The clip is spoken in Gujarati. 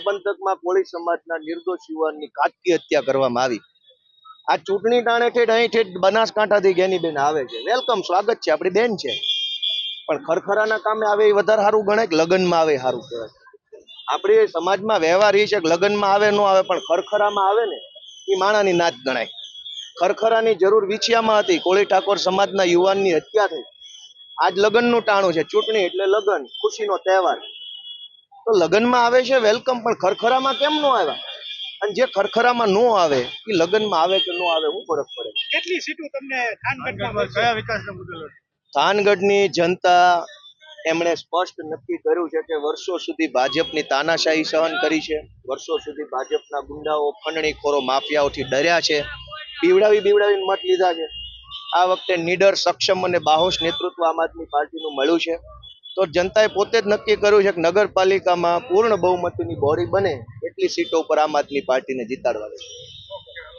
પંથકમાં કોળી સમાજના નિર્દોષ યુવાનની ઘાતકી હત્યા કરવામાં આવી। આ ચૂંટણી ટાણે ઠેઠ અહીં ઠેઠ બનાસકાંઠાથી જ્ઞાનીબેન આવે છે, વેલકમ, સ્વાગત છે, આપણી બેન છે, પણ ખરખરાના કામે આવે એ વધારે સારું ગણાય કે લગ્નમાં આવે સારું કહેવાય? આપણી સમાજમાં વ્યવહાર એ છે કે લગ્નમાં આવે ન આવે, પણ ખરખરામાં આવે ને એ માણાની નાચ ગણાય। ખરખરાની જરૂર વિછિયામાં હતી, કોળી ઠાકોર સમાજના યુવાનની હત્યા થઈ। આજ લગ્નનું ટાણું છે, ચૂંટણી એટલે લગ્ન, ખુશીનો તહેવાર, તો લગ્નમાં આવે છે વેલકમ, પણ ખરખરામાં કેમ ન આવ્યા? અને જે ખરખરામાં ન આવે એ લગ્નમાં આવે કે ન આવે, શું ફરક પડે? કેટલી સીટો તમને થાનગઢમાં કયા વિકાસના મુદ્દે? થાનગઢની જનતા એમણે સ્પષ્ટ નક્કી કર્યું છે કે વર્ષો સુધી ભાજપની તાનાશાહી સહન કરી છે, વર્ષો સુધી ભાજપના ગુંડાઓ, ખંડણીખોરો, માફિયાઓથી ડર્યા છે, બીવડાવીને મત લીધા છે। આ વખતે નીડર, સક્ષમ અને બાહોશ નેતૃત્વ આમ આદમી પાર્ટીનું મળ્યું છે, તો જનતાએ પોતે જ નક્કી કર્યું છે કે નગરપાલિકામાં પૂર્ણ બહુમતીની બોડી બને એટલી સીટો ઉપર આમ આદમી પાર્ટીને જીતાડવાની છે।